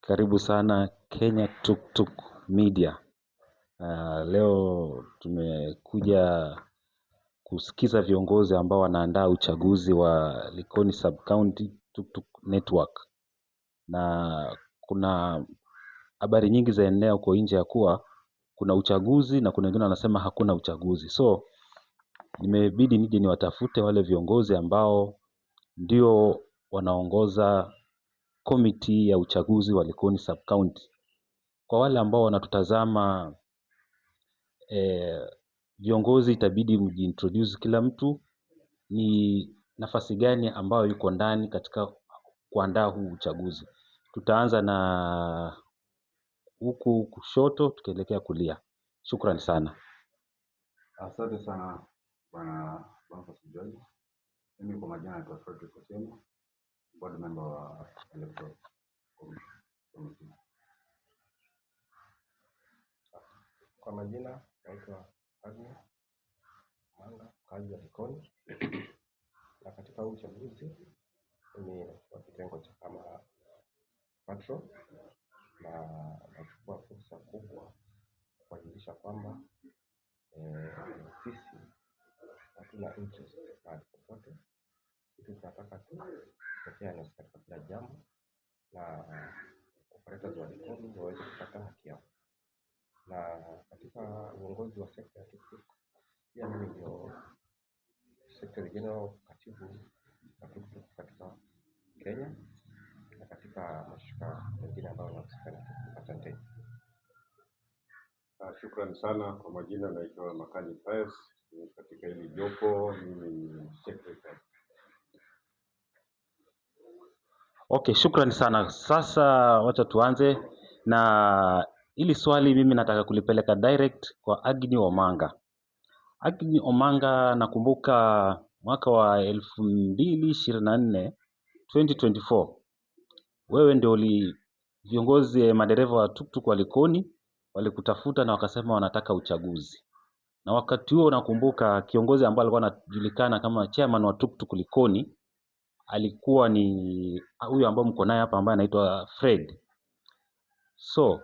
Karibu sana Kenya Tuk Media. Leo tumekuja kusikiza viongozi ambao wanaandaa uchaguzi wa Likoni Sub-County Tuk Network. Na kuna habari nyingi za eneo kwa nje ya kuwa kuna uchaguzi na kuna wengine wanasema hakuna uchaguzi. So, nimebidi nije niwatafute wale viongozi ambao ndio wanaongoza komiti ya uchaguzi wa Likoni Sub-County. Kwa wale ambao wanatutazama, viongozi itabidi mjiintroduce kila mtu ni nafasi gani ambayo yuko ndani katika kuandaa huu uchaguzi. Tutaanza na huku kushoto tukielekea kulia. Shukrani sana. Asante sana bwana George. Mimi kwa majina naitwa Fredrick Otieno, board member wa Electoral Committee. Kwa majina naitwa Agnes Manga, mkazi wa Likoni. Na katika uchaguzi mimi wa kitengo cha kama patrol, na nachukua fursa kubwa kuhakikisha kwamba sisi hatuna interest mahali popote. Sisi tunataka tu fairness katika kila jambo, na operators wa Likoni waweze kupata haki yao. Na katika uongozi wa sekta ya tuktuk, pia mimi ndio Secretary General katibu wa tuktuk katika Kenya na katika mashirika mengine ambayo yanahusika na tuktuk. Asante. Shukrani sana. Kwa majina naitwa Makani Pius, katika hili jopo mimi ni secretary. Okay, shukrani sana. Sasa wacha tuanze na hili swali. Mimi nataka kulipeleka direct kwa Agni Omanga. Agni Omanga, nakumbuka mwaka wa 2024, 2024, wewe ndio viongozi madereva wa tuktuk wa Likoni walikutafuta na wakasema wanataka uchaguzi. Na wakati huo nakumbuka kiongozi ambaye alikuwa anajulikana kama chairman wa tuktuk Likoni alikuwa ni huyu ambaye mko naye hapa ambaye anaitwa Fred. So,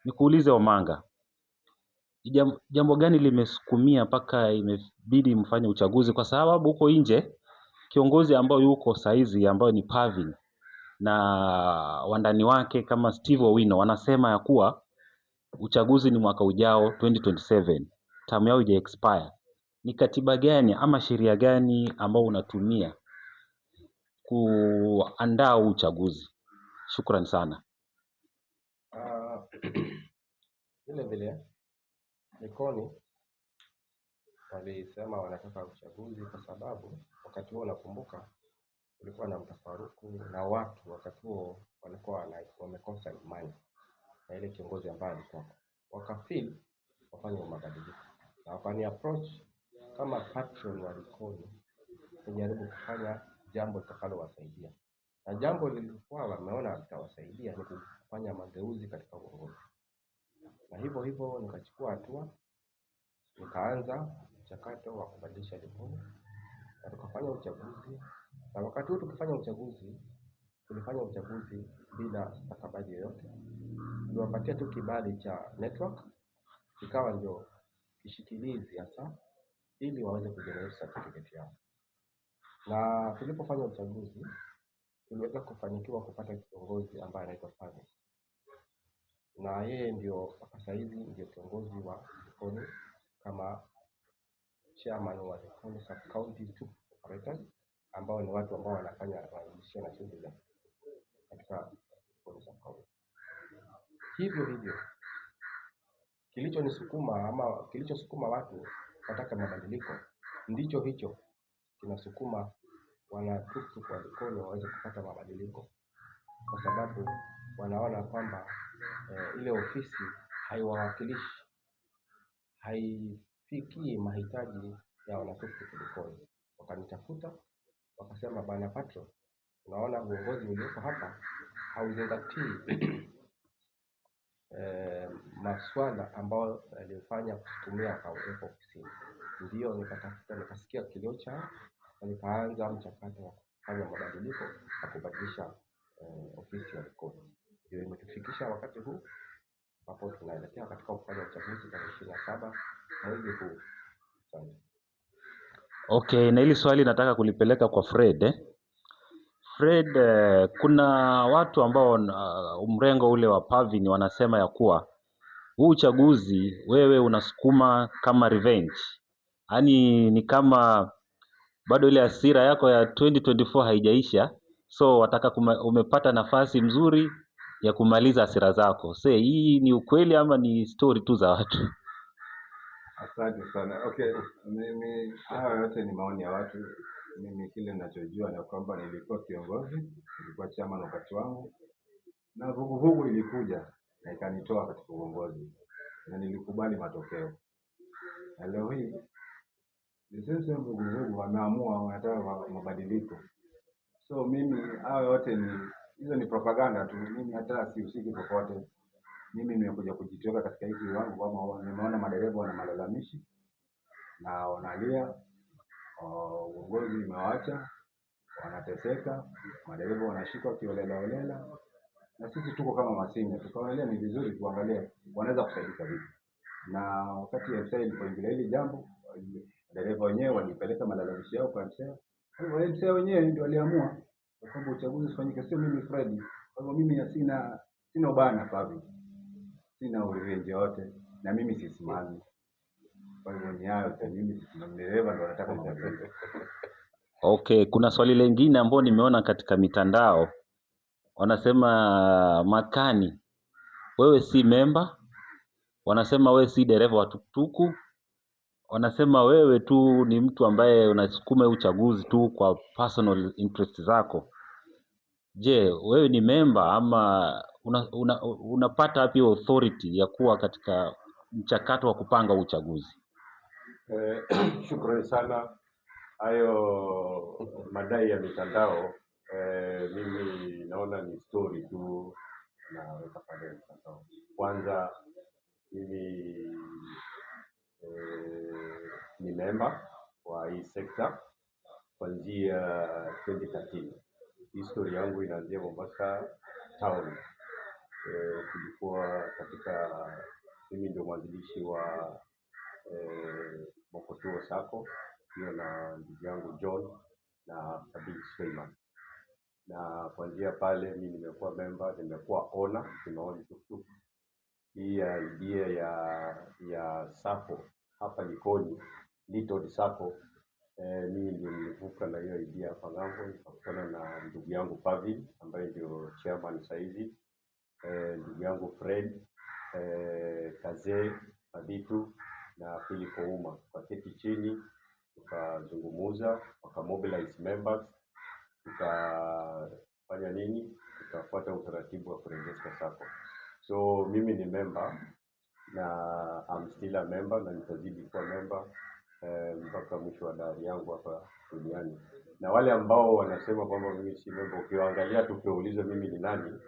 nikuulize Omanga, jambo gani limesukumia mpaka imebidi mfanye uchaguzi? Kwa sababu huko nje kiongozi ambao yuko saizi ambao ni Pavin na wandani wake kama Steve Owino wanasema ya kuwa uchaguzi ni mwaka ujao 2027. Term yao ija expire. Ni katiba gani ama sheria gani ambao unatumia kuandaa uchaguzi? Shukrani sana. Vile Likoni walisema wanataka uchaguzi kwa sababu wakati huo nakumbuka kulikuwa na mtafaruku na watu wakati huo walikuwa wamekosa imani na ile kiongozi ambaye alikuwa. Wakafeel wafanye mabadiliko na wakani approach kama patron wa Likoni kujaribu kufanya jambo litakalo wasaidia. Na jambo lilikuwa wameona litawasaidia ni kufanya mageuzi katika uongozi. Na hivyo nikachukua hatua, nikaanza mchakato wa kubadilisha Likoni na tukafanya uchaguzi. Na wakati huo tukifanya uchaguzi, tulifanya uchaguzi bila stakabadhi yoyote. Tuliwapatia tu kibali cha network, ikawa ndio kishikilizi hasa ili waweze kujenerate certificate yao. Na tulipofanya uchaguzi, tuliweza kufanikiwa kupata kiongozi ambaye anaitwa Fadhi. Na yeye ndio sasa hivi ndio kiongozi wa Likoni kama chairman wa Likoni Sub-County Tuktuk Operators, ambao ni watu ambao wanajishughulisha na shughuli katika Likoni Sub-County. Hivyo kilichosukuma watu wataka mabadiliko ndicho hicho kinasukuma wana tuktuk wa Likoni waweze kupata mabadiliko, kwa sababu wanaona kwamba ile ofisi haiwawakilishi, haifikii mahitaji ya wana tuktuk Likoni. Wakanitafuta wakasema, bana patron, unaona uongozi ulioko hapa hauzingatii maswala ambayo yalifanya kutumia akaweka ofisini. Ndio nikatafuta, nikasikia kilio chao na nikaanza mchakato wa kufanya mabadiliko na kubadilisha ofisi ya Likoni. Ndio kufikisha wakati huu ambapo tunaelekea katika kufanya uchaguzi tarehe 27 mwezi huu. Asante. Okay, na hili swali nataka kulipeleka kwa Fred. Fred, kuna watu ambao mrengo ule wa Pavin wanasema ya kuwa huu uchaguzi wewe unasukuma kama revenge. Yaani ni kama bado ile hasira yako ya 2024 haijaisha, so wataka umepata nafasi mzuri ya kumaliza hasira zako. Hii ni ukweli ama ni story tu za watu? Asante sana. Okay, mimi haya yote ni maoni ya watu. Mimi kile ninachojua ni kwamba nilikuwa kiongozi, nilikuwa chairman wakati wangu, na vuguvugu ilikuja na ikanitoa katika uongozi, na nilikubali matokeo. Na leo hii sisi vuguvugu wameamua wanataka mabadiliko. So mimi haya yote hizo ni propaganda tu. Mimi hata sihusiki popote. Mimi nimekuja kujitoka katika hiki wangu, kama nimeona madereva wana malalamishi na wanalia, uongozi imewaacha, wanateseka, madereva wanashikwa kiolela olela, na sisi tuko kama masinya, tukaangalia ni vizuri kuangalia wanaweza kusaidika vipi. Na wakati MCA ilipoingilia hili jambo, madereva wenyewe walipeleka malalamishi yao kwa MCA. Kwa hivyo MCA wenyewe ndio waliamua kwamba uchaguzi ufanyike, sio mimi Fred. Kwa hivyo mimi sina ubana Pavin, sina urevenge yote, na mimi sisimami. Kwa hivyo ni hayo tu, mimi sisimami, dereva ndio wanataka mabadiliko. Okay, kuna swali lingine ambalo nimeona katika mitandao. Wanasema Makani, wewe si member. Wanasema wewe si dereva wa tukutuku. Wanasema wewe tu ni mtu ambaye unasukuma uchaguzi tu kwa personal interest zako. Je, wewe ni member ama unapata wapi authority ya kuwa katika mchakato wa kupanga uchaguzi? Shukrani sana. Hayo madai ya mitandao, mimi naona ni story tu naweka pale mtandao. Kwanza mimi ni member wa hii sekta kuanzia 2013. History yangu inaanzia Mombasa town. Tulikuwa katika, mimi ndio mwanzilishi wa Mokotuo Sacco, hiyo na ndugu yangu John na Abdul Suleiman. Na kuanzia pale mimi nimekuwa member, nimekuwa owner, tunaona tuktuk. Hii idea ya Sacco hapa Likoni, Little Sacco, mimi ndio nilivuka na hiyo idea hapa ngambo, nikakutana na ndugu yangu Pavin ambaye ndio chairman saizi, ndugu yangu Fred, Kazee Aditu na Philip Ouma. Wakati chini tukazungumuza, wakamobilize members, tukafanya nini, tukafuata utaratibu wa kuregister Sacco. So mimi ni member na I'm still a member na nitazidi kuwa member mpaka mwisho wa dahari yangu hapa duniani. Na wale ambao wanasema kwamba mimi si member, ukiangalia tu ukiuliza mimi ni nani,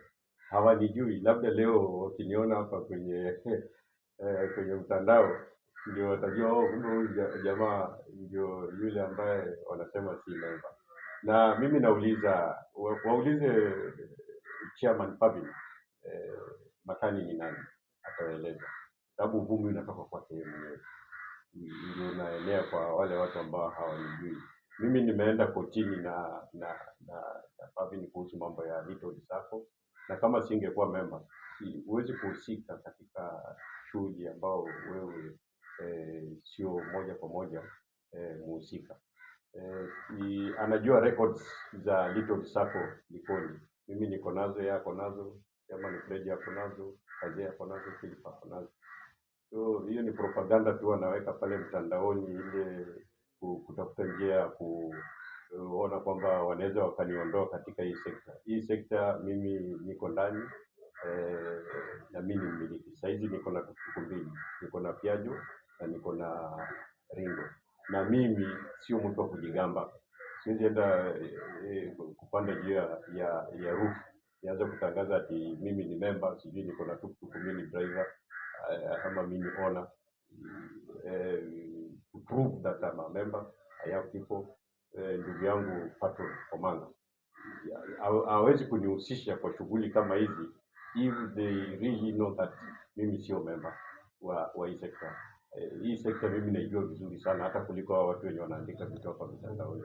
hawanijui. Labda leo wakiniona hapa kwenye mtandao ndio watajua kumbe huyu jamaa ndio yule ambaye wanasema si member. Na mimi nauliza, waulize chairman Pavin, Makani ni nani, ataeleza. Sababu uvumi unatoka kwake mwenyewe, ndio unaenea kwa wale watu ambao hawanijui. Mimi nimeenda kotini na Pavin kuhusu mambo ya Little Sacco, na kama singekuwa member huwezi kuhusika katika shughuli ambao wewe sio moja kwa moja muhusika. Anajua records za Little Sacco Likoni, mimi niko nazo, yako nazo, kama ni Fred yako nazo, Kazee yako nazo, Philip yako nazo. So hiyo ni propaganda tu wanaweka pale mtandaoni ile kutafuta njia ya kuona kwamba wanaweza wakaniondoa katika hii sekta. Hii sekta mimi niko ndani na mimi ni mmiliki. Saizi niko na tukutuku mbili, niko na Piaggio na niko na Ringo. Na mimi sio mtu wa kujigamba. Siwezi enda kupanda juu ya roof nianze kutangaza ati mimi ni member, sijui niko na tukutuku, mimi ni driver, ama mimi ni owner. To prove that I'm a member, I have people. Ndugu yangu Patron Omanga hawezi kunihusisha kwa shughuli kama hizi if they really know that mimi sio member wa hii sekta. Hii sekta mimi naijua vizuri sana hata kuliko hao watu wenye wanaandika vitu hapa mitandaoni.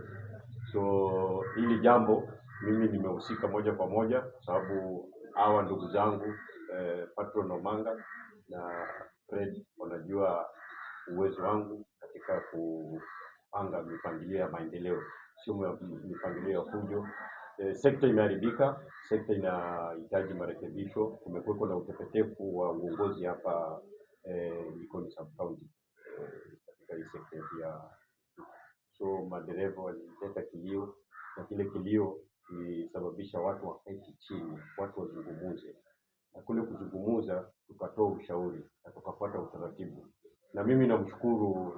So hili jambo mimi nimehusika moja kwa moja kwa sababu hawa ndugu zangu Patron Omanga na Fred wanajua uwezo wangu katika kupanga mipangilio ya maendeleo, sio mipangilio ya fujo. Sekta imeharibika, sekta inahitaji marekebisho. Kumekuwa na utepetefu wa uongozi hapa Likoni sub county katika hii sekta ya so madereva walileta kilio na kile kilio kilisababisha watu waketi chini, watu wazungumuze, na kule kuzungumuza tukatoa ushauri na tukafuata utaratibu. Na mimi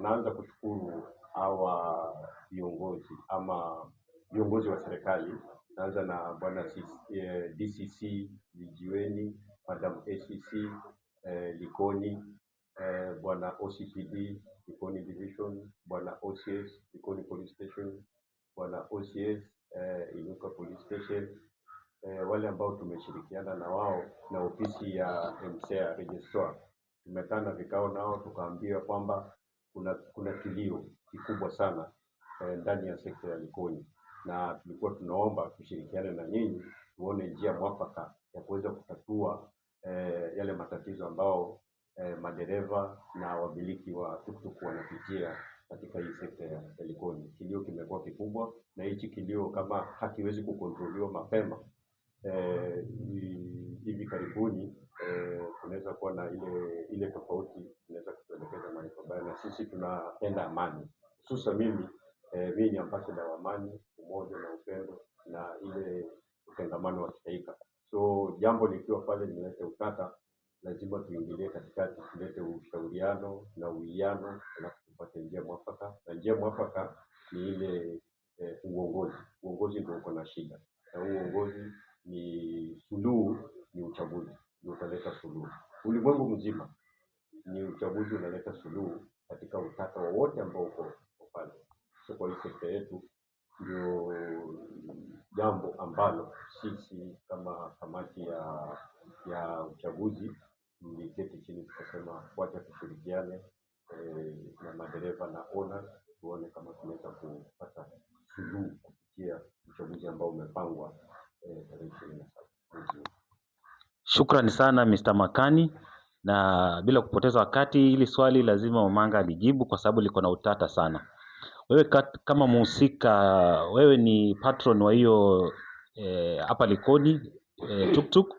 naanza kushukuru hawa viongozi ama viongozi wa serikali. Naanza na bwana DCC Vijiweni, Madam ACC Likoni, bwana OCPD Likoni Division, bwana OCS Likoni Police Station, bwana OCS Inuka Police Station, wale ambao tumeshirikiana na wao na ofisi ya MCA Registrar. Tumekana vikao nao tukaambia kwamba kuna kilio kikubwa sana ndani ya sekta ya Likoni, na tulikuwa tunaomba tushirikiane na nyinyi tuone njia mwafaka ya kuweza kutatua yale matatizo ambao madereva na wamiliki wa tuktuk wanapitia katika hii sekta ya Likoni. Kilio kimekuwa kikubwa, na hichi kilio kama hakiwezi kukontroliwa mapema hivi karibuni tunaweza kuwa na ile tofauti inaweza kutuelekeza mahali pabaya, na sisi tunapenda amani. Hususan mimi ni ambassador wa amani, umoja na upendo na ile utengamano wa kitaifa. So jambo likiwa pale linaleta utata, lazima tuingilie katikati, tulete ushauriano na uwiano na tupate njia mwafaka. Na njia mwafaka ni ile uongozi. Uongozi ndio uko na shida, na uongozi ni suluhu, ni uchaguzi ndio utaleta suluhu. Ulimwengu mzima ni uchaguzi unaleta suluhu katika utata wowote ambao uko pale. So kwa hii sekta yetu ndio jambo ambalo sisi kama kamati ya uchaguzi tuliketi chini tukasema wacha tushirikiane na madereva na owners tuone kama tunaweza kupata suluhu kupitia uchaguzi ambao umepangwa tarehe 27. Shukrani sana Mr. Makani, na bila kupoteza wakati, hili swali lazima Omanga alijibu kwa sababu liko na utata sana. Wewe kama mhusika, wewe ni patron wa hiyo hapa Likoni tuktuk.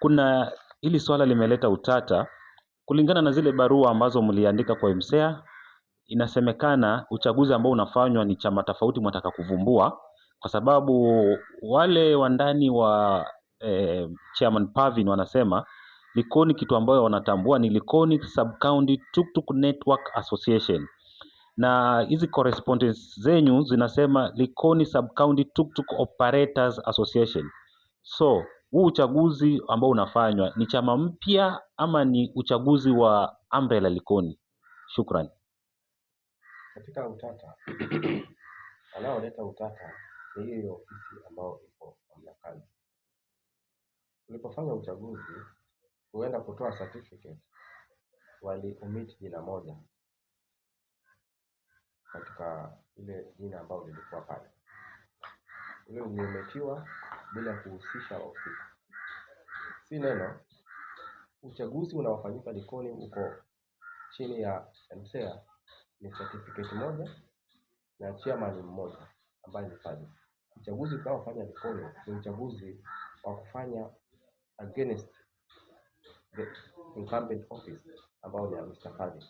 Kuna hili swala limeleta utata kulingana na zile barua ambazo mliandika kwa MCA. Inasemekana uchaguzi ambao unafanywa ni chama tofauti mwataka kuvumbua, kwa sababu wale wandani wa Chairman Pavin wanasema Likoni kitu ambayo wanatambua ni Likoni Sub County Tuktuk Network Association, na hizi correspondence zenyu zinasema Likoni Sub County Tuktuk Operators Association. So huu uchaguzi ambao unafanywa ni chama mpya ama ni uchaguzi wa umbrella Likoni? Shukrani. Katika utata anaoleta utata ni hiyo ofisi ambayo ipo mamlakani. Ulipofanya uchaguzi huenda kutoa certificate, wali-omit jina moja katika ile jina ambalo lilikuwa pale. Ile uliometiwa bila kuhusisha ofisi. Si neno, uchaguzi unaofanyika Likoni uko chini ya MCA ni certificate moja na chairman mmoja ambaye ni Pavin. Uchaguzi unaofanya Likoni ni uchaguzi wa kufanya against the incumbent office ambao ni Mr. Pavin.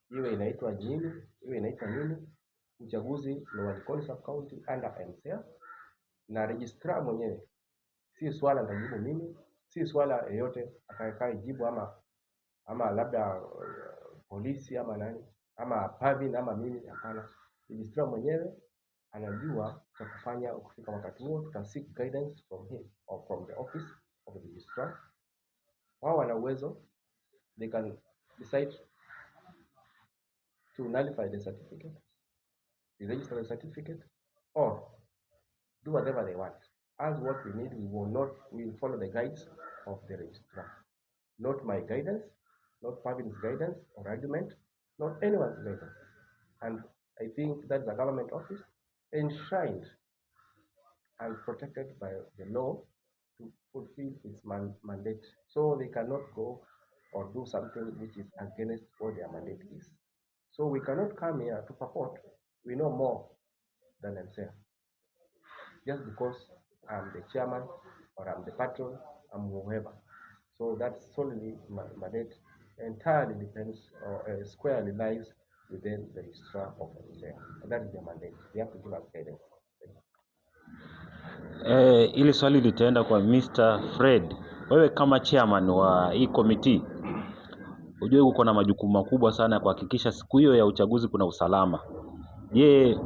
Iwe inaitwa nini, iwe inaitwa nini, uchaguzi ni wa Likoni Sub County under MCA, na registrar mwenyewe si swala ndajibu mimi, si swala yoyote atakaye jibu ama labda polisi ama nani ama Pavin ama mimi, hapana. Registrar mwenyewe anajua cha kufanya. Ukifika wakati huo tutasik guidance from him or from the office of the registrar. Wao wana uwezo, they can decide to nullify the certificate, to register the certificate, or do whatever they want. As what we need, we will follow the guides of the registrar, not my guidance, not Pavin's guidance or argument, not anyone's guidance. And I think that's a government office enshrined and protected by the law to fulfill its mandate. So they cannot go or do something which is against what their mandate is. So we cannot come here to purport we know more than MCA. Just because I'm the chairman or I'm the patron, I'm whoever. So that's solely mandate entirely depends or squarely lies within the registrar of MCA. And that is their mandate. They have to give us guidance. Ili swali litaenda kwa Mr. Fred. Wewe kama chairman wa hii committee, ujue uko na majukumu makubwa sana kuhakikisha siku hiyo ya uchaguzi kuna usalama. Je,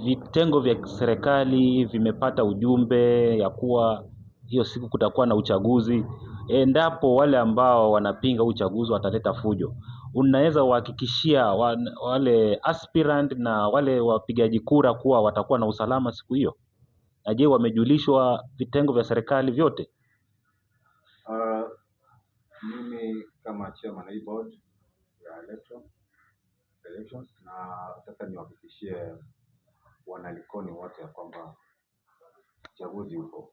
vitengo vya serikali vimepata ujumbe ya kuwa hiyo siku kutakuwa na uchaguzi? Endapo wale ambao wanapinga uchaguzi wataleta fujo, unaweza uhakikishia wale aspirant na wale wapigaji kura kuwa watakuwa na usalama siku hiyo? Na je, wamejulishwa vitengo vya serikali vyote? Mimi kama chairman wa board ya elections na nataka niwahakikishie wanalikoni wote ya kwamba uchaguzi upo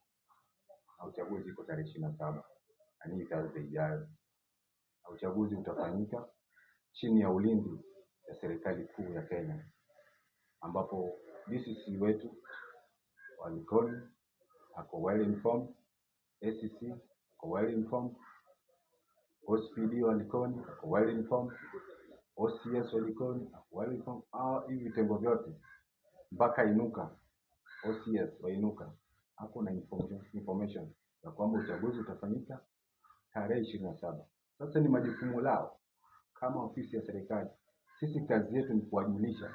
na uchaguzi uko tarehe 27 na hii Thursday ijayo, na uchaguzi utafanyika chini ya ulinzi ya serikali kuu ya Kenya, ambapo DCC wetu wa Likoni ako well informed, ACC ako well informed, OCPD wa Likoni ako well informed, OCS wa Likoni ako well informed. Hivi vitengo vyote mpaka Inuka, OCS wa Inuka ako na information ya kwamba uchaguzi utafanyika tarehe 27. Sasa ni majukumu lao kama ofisi ya serikali. Sisi kazi yetu ni kuwajulisha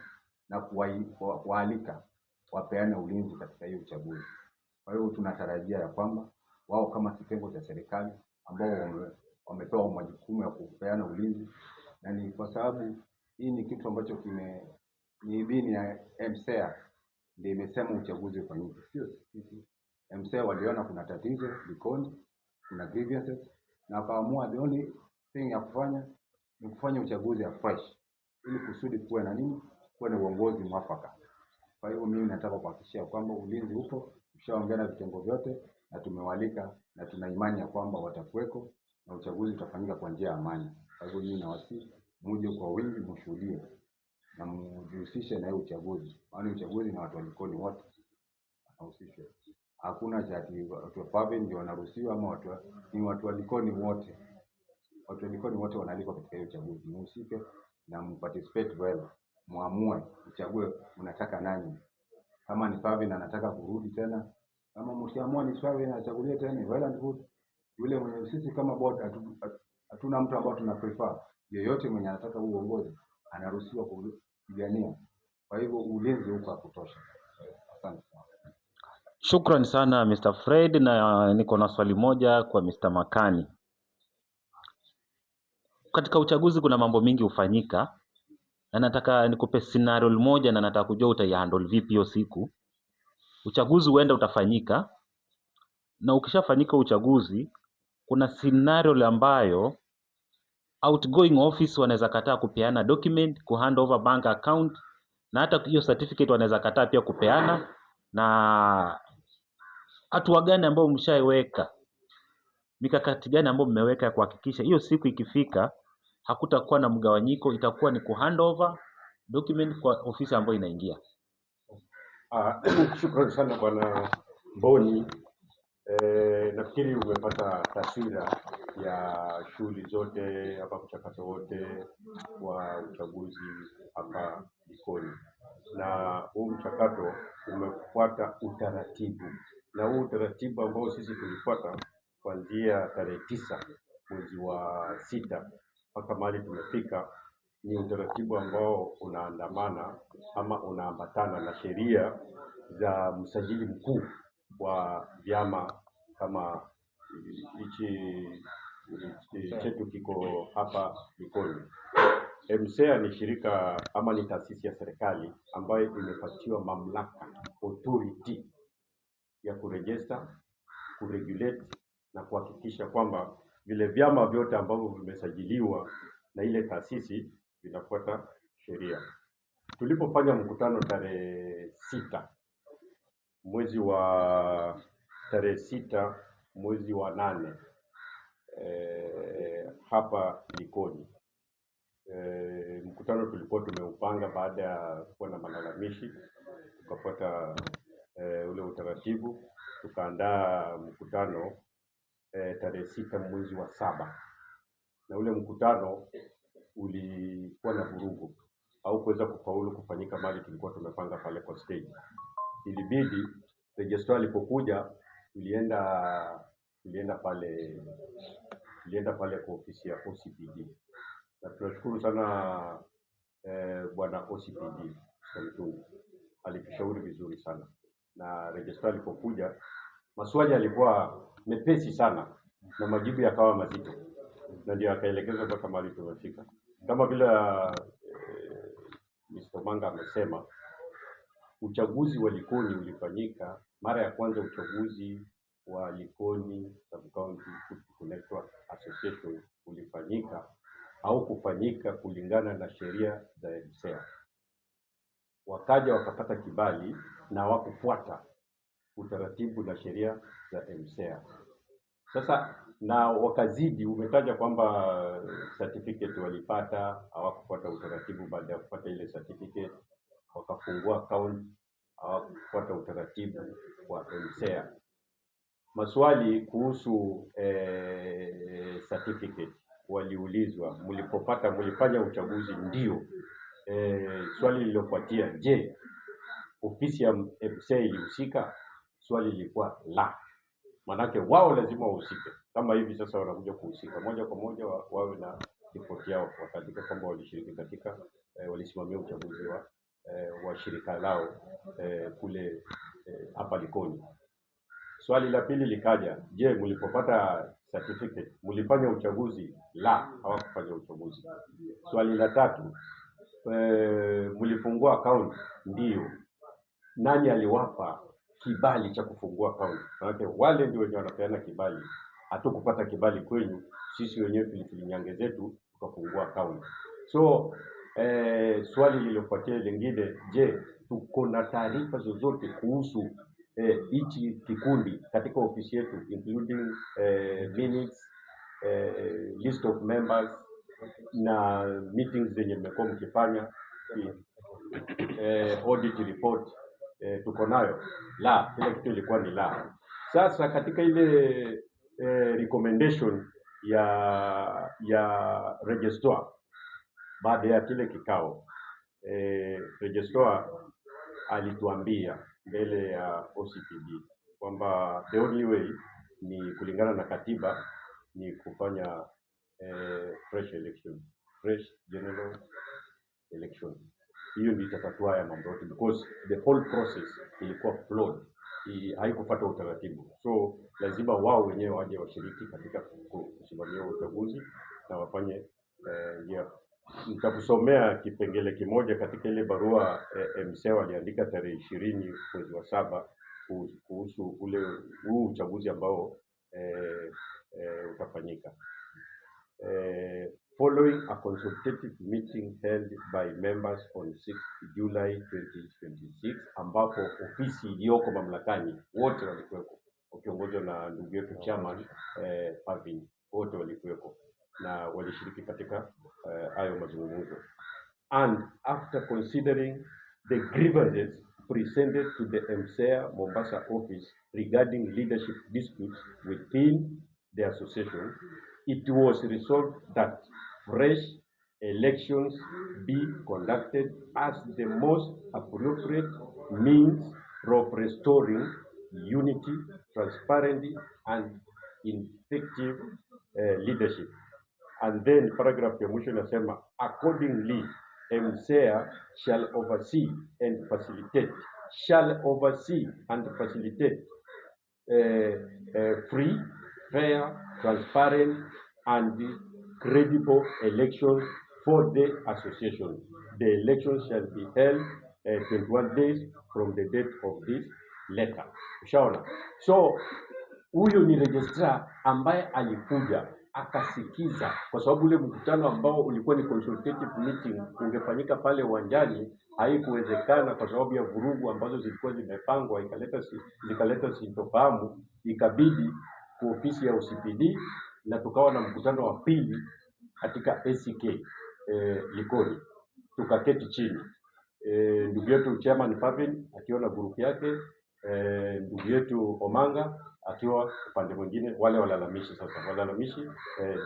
na kuwaalika wapeane ulinzi katika hiyo uchaguzi. Kwa hiyo tunatarajia ya kwamba wao kama kitengo cha serikali ambao wamepewa majukumu ya kupeana ulinzi, na ni kwa sababu hii ni kitu ambacho ni idhini ya MCA ndio imesema uchaguzi ufanyike, sio sisi. MCA waliona kuna tatizo Likoni, kuna grievances, na wakaamua the only thing ya kufanya ni kufanya uchaguzi afresh ili kusudi kuwe na nini, kuwe na uongozi mwafaka. Kwa hiyo mimi nataka kuhakikishia kwamba ulinzi upo, tushaongea na vitengo vyote na tumewalika na tuna imani ya kwamba watakuweko na uchaguzi utafanyika kwa njia ya amani. Kwa hivyo mimi nawasihi muje kwa wingi mshuhudie na mjihusishe na hiyo uchaguzi. Maana uchaguzi na watu wa Likoni wote wanahusishwa. Hakuna chati watu wa Pavin ndio wanaruhusiwa ama ni watu wa Likoni wote. Watu wa Likoni wote wanaalikwa katika hiyo uchaguzi. Mhusike na mparticipate well. Muamue, uchague unataka nani. Kama ni Pavin anataka kurudi tena, kama mkiamua ni Pavin achagulie tena, well and good. Yule mwenye sisi kama board hatuna mtu ambao tuna prefer. Yeyote mwenye anataka uongozi anaruhusiwa kupigania. Kwa hivyo ulinzi uko kutosha. Asante sana. Shukrani sana Mr. Fred, na niko na swali moja kwa Mr. Makani. Katika uchaguzi kuna mambo mingi hufanyika, na nataka nikupe scenario moja na nataka kujua utaihandle vipi hiyo siku. Uchaguzi huenda utafanyika, na ukishafanyika uchaguzi kuna scenario ambayo outgoing office wanaweza kataa kupeana document, hand over bank account, na hata hiyo certificate wanaweza kataa pia kupeana. Na hatua gani ambayo mshaiweka, mikakati gani ambayo mmeweka ya kuhakikisha hiyo siku ikifika hakutakuwa na mgawanyiko, itakuwa ni hand over document kwa ofisi ambayo inaingia? Shukrani sana bwana Mboni. Nafikiri umepata taswira ya shughuli zote hapa, mchakato wote wa uchaguzi hapa Likoni, na huu mchakato umefuata utaratibu, na huu utaratibu ambao sisi tulifuata kuanzia tarehe 9 mwezi wa 6 mpaka mahali tumefika ni utaratibu ambao unaandamana ama unaambatana na sheria za msajili mkuu wa vyama kama hichi chetu kiko hapa Likoni. MCA ni shirika ama ni taasisi ya serikali ambayo imepatiwa mamlaka, authority ya kuregister, kuregulate na kuhakikisha kwamba vile vyama vyote ambavyo vimesajiliwa na ile taasisi vinafuata sheria. Tulipofanya mkutano tarehe 6 mwezi wa 8 hapa Likoni. Mkutano tulikuwa tumeupanga baada ya kuwa na malalamishi, tukafuata ule utaratibu, tukaandaa mkutano tarehe 6 mwezi wa 7, na ule mkutano ulikuwa na vurugu au kuweza kufaulu kufanyika mali tulikuwa tumepanga pale kwa stage. Ilibidi registrar alipokuja tulienda pale kwa ofisi ya OCPD, na tunashukuru sana bwana OCPD Mtungi alitushauri vizuri sana, na registrar alipokuja maswali yalikuwa mepesi sana na majibu yakawa mazito, na ndio akaelekeza mpaka mahali tumefika. Kama vile Mr. Omanga amesema, uchaguzi wa Likoni ulifanyika mara ya kwanza. Uchaguzi wa Likoni Sub-County Food Collectors Association ulifanyika au kufanyika kulingana na sheria za MCEA. Wakaja wakapata kibali na hawakufuata utaratibu na sheria za MCEA. Sasa na wakazidi, umetaja kwamba certificate walipata, hawakufuata utaratibu. Baada ya kupata ile certificate wakafungua account, hawakufuata utaratibu wa MCEA. Maswali kuhusu certificate waliulizwa, mlifanya uchaguzi? Ndio. Swali lililofuatia, je, ofisi ya MCEA ilihusika? Swali lilikuwa la. Manake wao lazima wahusike. Kama hivi sasa wanakuja kuhusika moja kwa moja, wawe na ripoti yao wakandika kwamba walishiriki katika walisimamia uchaguzi wa shirika lao kule hapa Likoni. Swali la pili likaja, je, mlipopata certificate mlifanya uchaguzi? La, hawakufanya uchaguzi. Swali la tatu, mlifungua account? Ndio. Nani aliwapa kibali cha kufungua account? Maana wale ndio wenye wanapeana kibali. Hatukupata kibali kwenu, sisi wenyewe tulifinyange zetu tukafungua account. So swali lililofuatia lingine, je, tuko na taarifa zozote kuhusu hichi kikundi katika ofisi yetu, including minutes, list of members na meetings zenye mmekuwa mkifanya, audit report tuko nayo? La, kila kitu ilikuwa ni la. Sasa katika ile recommendation ya registrar baada ya kile kikao, registrar alituambia mbele ya OCPD kwamba the only way ni kulingana na katiba ni kufanya fresh general election. Hiyo ndio itatatua haya mambo yote, because the whole process ilikuwa flawed, haikufuata utaratibu. So lazima wao wenyewe waje washiriki katika kusimamia uchaguzi na wafanye Nitakusomea kipengele kimoja katika ile barua MCEA waliandika tarehe 20 mwezi wa 7 kuhusu huu uchaguzi ambao utafanyika. Following a consultative meeting held by members on 6 July 2026, ambapo ofisi iliyoko mamlakani wote walikuweko, wakiongozwa na ndugu yetu chairman Pavin, wote walikuweko na walishiriki katika hayo mazungumzo. And after considering the grievances presented to the MCEA Mombasa office regarding leadership disputes within the association, it was resolved that fresh elections be conducted as the most appropriate means of restoring unity, transparency, and effective leadership. And then paragraph ya mwisho inasema, accordingly MCEA shall oversee and facilitate free, fair, transparent, and credible elections for the association. The election shall be held 21 days from the date of this letter. Ushaona? So Huyo ni registrar ambaye alikuja akasikiza, kwa sababu ule mkutano ambao ulikuwa ni consultative meeting ungefanyika pale uwanjani haikuwezekana kwa sababu ya vurugu ambazo zilikuwa zimepangwa, zikaleta sintofahamu, ikabidi kwa ofisi ya OCPD, na tukawa na mkutano wa pili katika ACK Likoni. Tukaketi chini, ndugu yetu chairman Pavin akiwa na grupu yake, ndugu yetu Omanga akiwa upande mwingine, wale walalamishi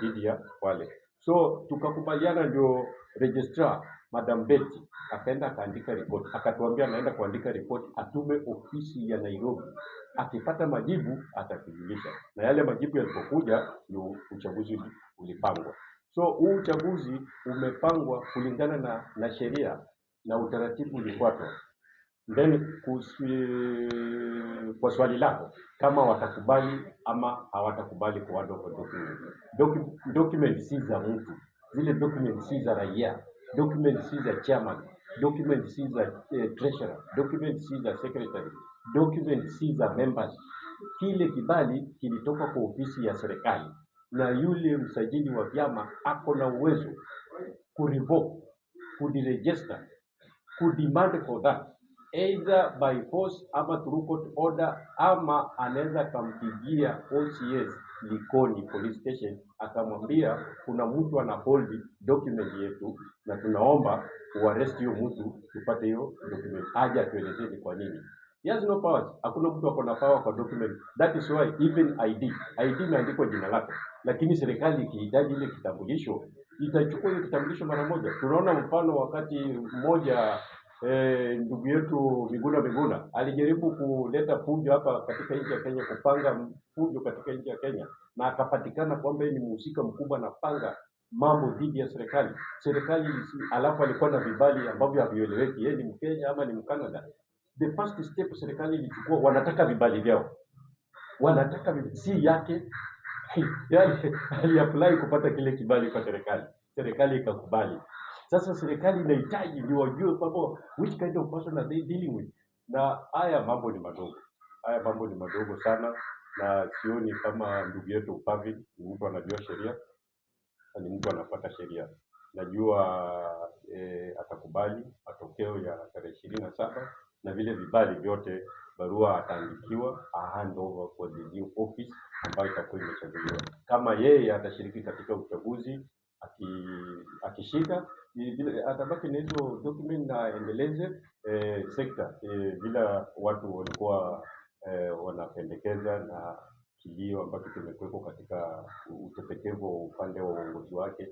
dhidi ya wale. So tukakubaliana, ndio registrar Madam Betty akaenda akaandika report, akatuambia anaenda kuandika report atume ofisi ya Nairobi, akipata majibu atatujulisha. Na yale majibu yalipokuja ndio uchaguzi ulipangwa. So huu uchaguzi umepangwa kulingana na sheria na utaratibu ulifuatwa. Then kwa swali lako kama watakubali ama hawatakubali kwa word of document. Document si za mtu, zile document si za raia, document si za chairman, document si za treasurer, document si za secretary, document si za members. Kile kibali kilitoka kwa ofisi ya serikali, na yule msajili wa vyama ako na uwezo kurevoke, kudiregister, kudemand for that either by force ama through court order, ama anaweza kampigia OCS Likoni police station akamwambia kuna mtu ana hold document yetu na tunaomba uarrest hiyo mtu tupate hiyo document, aje atuelezee ni kwa nini. He has no powers. Hakuna mtu ako na power kwa document. That is why even ID imeandikwa jina lako, lakini serikali ikihitaji ile kitambulisho itachukua ile kitambulisho mara moja. Tunaona mfano wakati mmoja ndugu yetu Miguna alijaribu kuleta fujo hapa katika nchi ya Kenya, kupanga fujo katika nchi ya Kenya, na akapatikana kwamba ni mhusika mkubwa na panga mambo dhidi ya serikali, alafu alikuwa na vibali ambavyo havieleweki, yeye ni Mkenya ama ni Mkanada. The first step serikali ilichukua, wanataka vibali vyao, si yake. Yani aliapply kupata kile kibali kwa serikali ikakubali. Sasa serikali inahitaji ndio wajue kwamba which kind of person are they dealing with. Na haya mambo ni madogo sana, na sioni kama ndugu yetu Pavin ni mtu anajua sheria, ni mtu anafuata sheria. Najua atakubali matokeo ya tarehe 27 na vile vibali vyote, barua ataandikiwa hand over kwa the new office ambayo itakuwa imechaguliwa. Kama yeye atashiriki katika uchaguzi, akishika atabaki na hizo document na endeleze sekta bila watu walikuwa wanapendekeza, na kilio ambacho kimekuwepo katika utepetevu wa upande wa uongozi wake,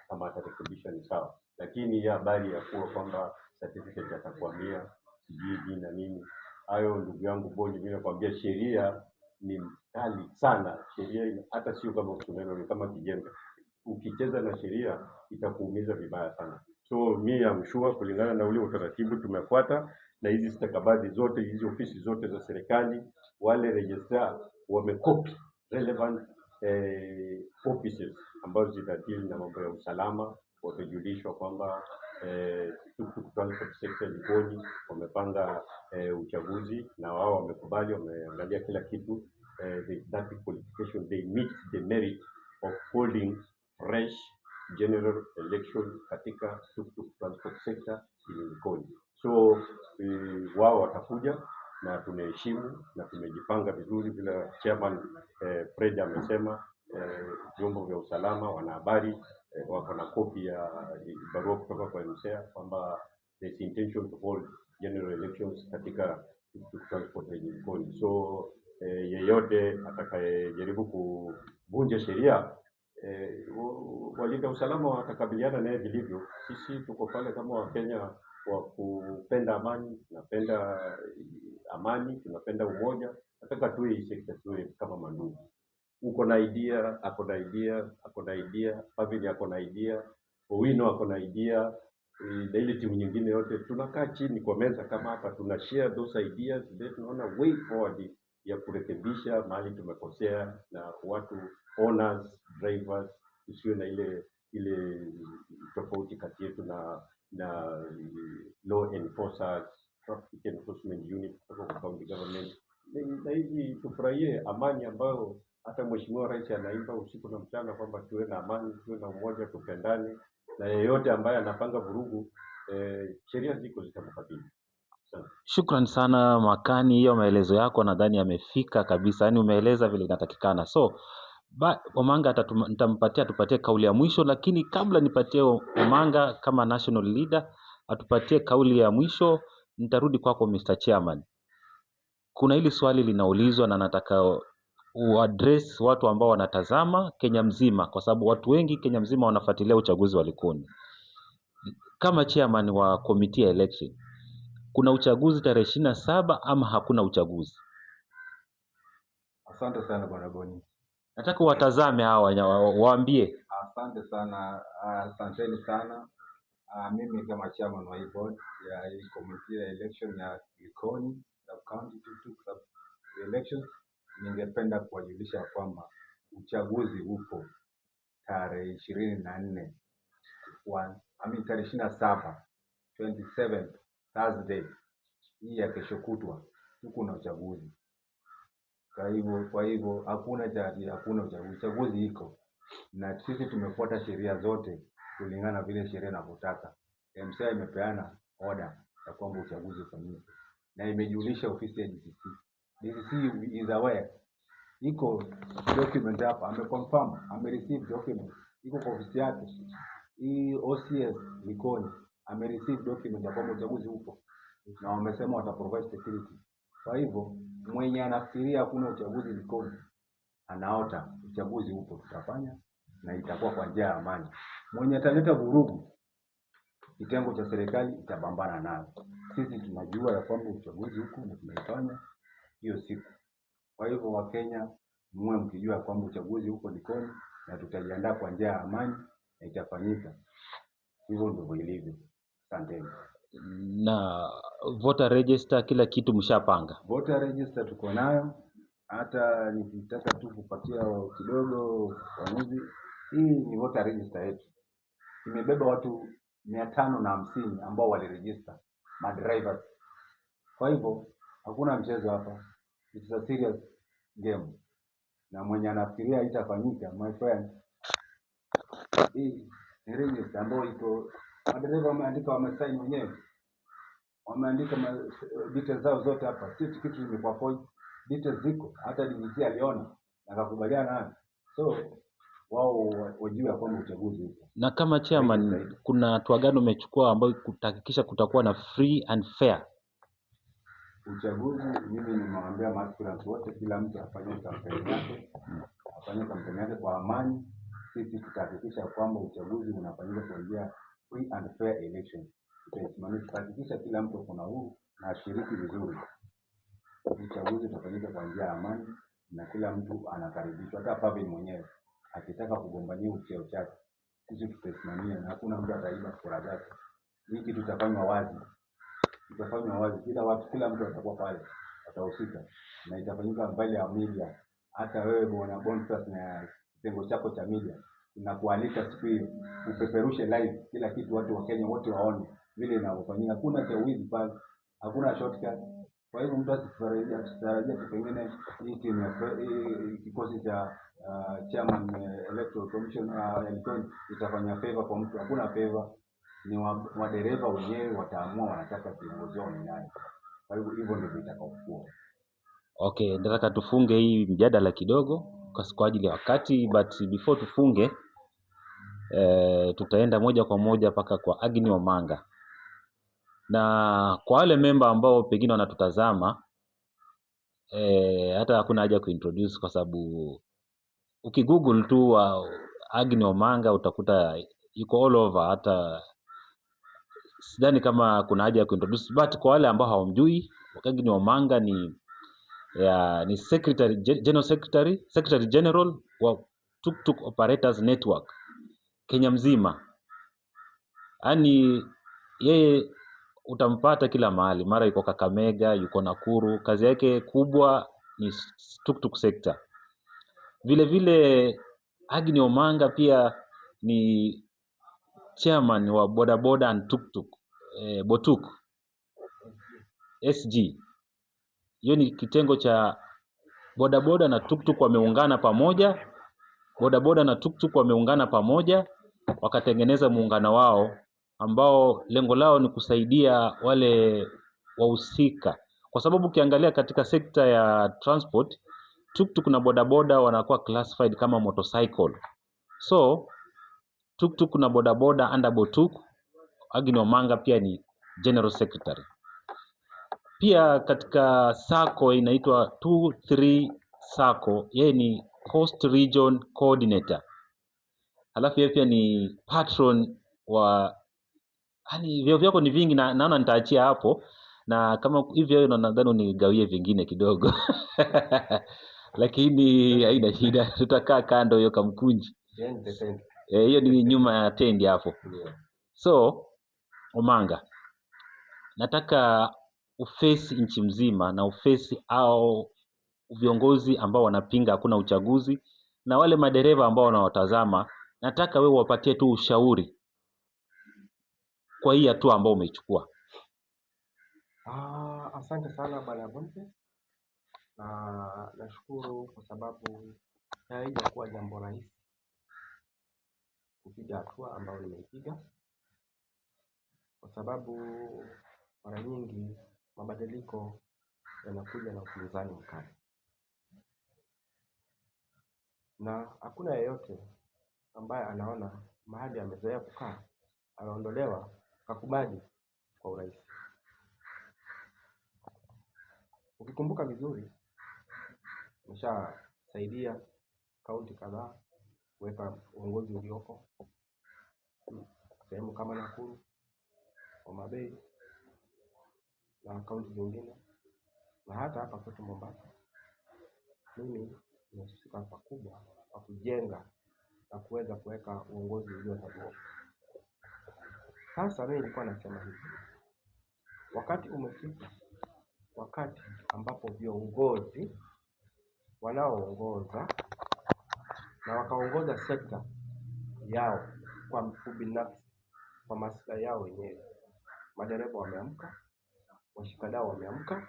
kama atarekebisha ni sawa. Lakini ya habari ya kuwa kwamba certificate atakwamia sijui na nini, hayo ndugu yangu Boni, mimi nakwambia sheria ni kali sana. Sheria hata sio kama msumeno, ni kama kijembe. Ukicheza na sheria itakuumiza vibaya sana. So mimi am sure kulingana na ule utaratibu tumefuata, na hizi stakabadhi zote, hizi ofisi zote za serikali, wale registrar wamekopi relevant offices ambazo zinadili na mambo ya usalama, wamejulishwa kwamba transport sector Likoni wamepanga uchaguzi, na wao wamekubali, wameangalia kila kitu, that qualification, they meet the merit of holding fresh general election katika transport sector in Likoni. So wao watakuja na tunaheshimu na tumejipanga vizuri, vile chairman Fred amesema. Vyombo vya usalama, wanahabari wako na kopi ya barua kutoka kwa MCA kwamba there's intention to hold general elections katika transport in Likoni. So yeyote atakayejaribu kuvunja sheria, walinda usalama watakabiliana naye vilivyo. Sisi tuko pale kama Wakenya wa kupenda amani, tunapenda amani, tunapenda umoja, nataka tuwe hii sekta tuwe kama mandugu. Uko na idea, ako na idea, Pavili ako na idea, Owino ako na idea, na ile timu nyingine yote tunakaa chini kwa meza kama hapa, tuna share those ideas, then tunaona way forward ya kurekebisha mahali tumekosea, na watu owners, drivers, tusiwe na ile tofauti kati yetu na law enforcers, traffic enforcement unit kutoka kwa county government na hivi tufurahie amani ambayo hata Mheshimiwa Rais anaimba usiku na mchana kwamba tuwe na amani, tuwe na umoja, tupendane, na yeyote ambaye anapanga vurugu sheria ziko zitamkabili. Shukran sana Makani, hiyo maelezo yako nadhani yamefika kabisa, yaani umeeleza vile inatakikana. So Omanga nitampatia atupatie kauli ya mwisho, lakini kabla nipatie Omanga kama national leader atupatie kauli ya mwisho, nitarudi kwako Mr. Chairman. Kuna hili swali linaulizwa na nataka uaddress watu ambao wanatazama Kenya mzima, kwa sababu watu wengi Kenya mzima wanafuatilia uchaguzi wa Likoni. Kama chairman wa committee ya election, kuna uchaguzi tarehe 27 ama hakuna uchaguzi? Asante sana Bwana Boni. Nataka watazame hawa waambie. Asante sana, asanteni sana. Mimi kama chairman wa hii board ya hii committee ya election ya Likoni sub county sub elections, ningependa kuwajulisha kwamba uchaguzi upo tarehe 24 tarehe 27 27 Thursday hii ya kesho kutwa tuko na uchaguzi. Kwa hivyo hakuna uchaguzi. Uchaguzi iko na sisi tumefuata sheria zote kulingana na vile sheria inavyotaka. MCA imepeana order ya kwamba uchaguzi ufanyike na imejulisha ofisi ya DCC. DCC is aware, iko document hapa, ameconfirm, amereceive document, iko kwa ofisi yake. Hii OCS Likoni amereceive document ya kwamba uchaguzi upo na wamesema wataprovide security. Kwa hivyo mwenye anafikiria hakuna uchaguzi Likoni anaota. Uchaguzi upo, tutafanya na itakuwa kwa njia ya amani. Mwenye ataleta vurugu, kitengo cha serikali itapambana nayo. Sisi tunajua ya kwamba uchaguzi huko na tunaifanya hiyo siku. Kwa hivyo Wakenya muwe mkijua kwamba uchaguzi huko Likoni na tutajiandaa kwa njia ya amani na itafanyika. Hivyo ndivyo ilivyo. Asanteni. Na voter register kila kitu mshapanga? Voter register tuko nayo. Hata nikitaka tu kupatia kidogo fanuzi, hii ni voter register yetu. Imebeba watu 550 ambao waliregister, madrivers. Kwa hivyo hakuna mchezo hapa. It's a serious game. Na mwenye anafikiria itafanyika, my friend, hii ni register ambayo iko, madereva wameandika, wamesign wenyewe, wameandika details zao zote hapa. Sisi kitu imekuwa point, details ziko, hata DCC aliona na akakubaliana nayo. So wao wajue kwamba uchaguzi upo. Na kama chairman, kuna hatua gani umechukua ambayo kutahakikisha kutakuwa na free and fair uchaguzi? Mimi nimewaambia maaspirants wote, kila mtu afanye kampeni yake, kwa amani. Sisi tutahakikisha kwamba uchaguzi unafanyika kwa njia free and fair election. Tutahakikisha kila mtu kuna huru na ashiriki vizuri. Uchaguzi utafanyika kwa njia ya amani na kila mtu anakaribishwa. Hata Pavin mwenyewe akitaka kugombania cheo chake, sisi tutasimamia na hakuna mtu ataiba kura zake. Hii kitu tutafanywa wazi. Kila mtu atakuwa pale, atahusika na itafanyika mbele ya media. Hata wewe bwana Boniface na kitengo chako cha media tunakualika siku hiyo upeperushe live kila kitu, watu wa Kenya wote waone vile inavyofanyika. Hakuna chawizi pale, hakuna shortcut. Kwa hivyo mtu asitarajia pengine hii timu ya kikosi cha chairman electoral commission itafanya favor kwa mtu. Hakuna favor, ni madereva wenyewe wataamua wanataka kiongozi wao ni nani. Kwa hivyo hivyo ndivyo itakapokuwa. Okay, nataka tufunge hii mjadala kidogo kwa ajili ya wakati, but before tufunge tutaenda moja kwa moja paka kwa Agnes Omanga. Na kwa wale member ambao pengine wanatutazama, hata hakuna haja kuintroduce kwa sababu ukigoogle tu Agnes Omanga utakuta yuko all over, hata sidhani kama kuna haja ya kuintroduce. But kwa wale ambao hawamjui, Agnes Omanga ni Secretary General wa Tuk-Tuk Operators Network Kenya mzima. Yaani yeye utampata kila mahali, mara yuko Kakamega, yuko Nakuru. Kazi yake kubwa ni tuk-tuk sector. Vile vile Agnes Omanga pia ni chairman wa Boda Boda and Tuk-Tuk Botuk SG. Hiyo ni kitengo cha bodaboda na tuktuk wameungana pamoja. Bodaboda na tuktuk wameungana pamoja wakatengeneza muungano wao ambao lengo lao ni kusaidia wale wahusika, kwa sababu ukiangalia katika sekta ya transport, tuktuk na bodaboda wanakuwa classified kama motorcycle. So tuktuk na bodaboda under Botuk, Agnes Omanga pia ni general secretary. Pia katika sacco inaitwa 23 sacco, yeye ni Coast Region Coordinator. Halafu yeye pia ni patron wa, yani vyeo vyako ni vingi na naona nitaachia hapo, na kama hivyo nadhani unigawie vingine kidogo lakini haina shida, tutakaa kando hiyo kamkunji. Hiyo ni nyuma ya tendi hapo. So Omanga, nataka ufesi nchi mzima na ufesi au viongozi ambao wanapinga hakuna uchaguzi na wale madereva ambao wanawatazama, nataka wewe wapatie tu ushauri kwa hii hatua ambao umeichukua. Asante sana Bwana Bonte, na nashukuru kwa sababu haijakuwa jambo rahisi kupiga hatua ambayo nimeipiga, kwa sababu mara nyingi mabadiliko yanakuja na upinzani mkali, na hakuna yeyote ambaye anaona mahali amezoea kukaa anaondolewa kakubali kwa urahisi. Ukikumbuka vizuri, nimeshasaidia kaunti kadhaa kuweka uongozi ulioko sehemu kama Nakuru, Homa Bay na kaunti zingine, na hata hapa kwetu Mombasa. Mimi nimehusika pakubwa kwa kujenga na kuweza kuweka uongozi uliotabiwa. Sasa mimi nilikuwa nasema hivi, wakati umefika, wakati ambapo viongozi wanaoongoza na wakaongoza sekta yao kwa ubinafsi, kwa maslahi yao wenyewe. Madereva wameamka, washikadau wameamka,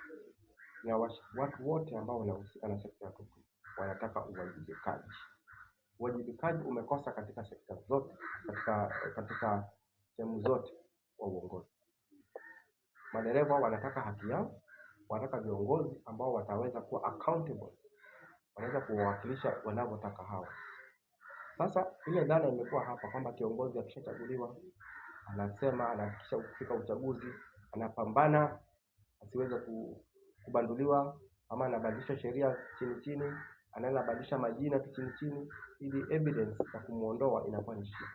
na watu wote ambao wanahusika na sekta ya tuktuk wanataka uwajibikaji. Uwajibikaji umekosa katika sekta zote, katika sehemu zote wa uongozi. Madereva wanataka haki yao, wanataka viongozi ambao wataweza kuwa accountable, wanaweza kuwawakilisha wanavyotaka hawa. Sasa ile dhana imekuwa hapa kwamba kiongozi akishachaguliwa anasema anahakikisha kufika uchaguzi anapambana asiweze kubanduliwa, ama anabadilisha sheria chini chini, anabadilisha majina chini chini ili evidence ya kumuondoa inakuwa ni shida.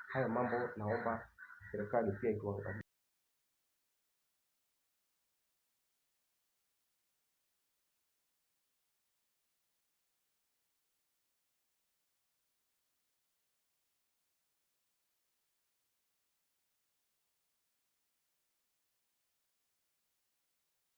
Haya mambo naomba serikali pia ituangalie.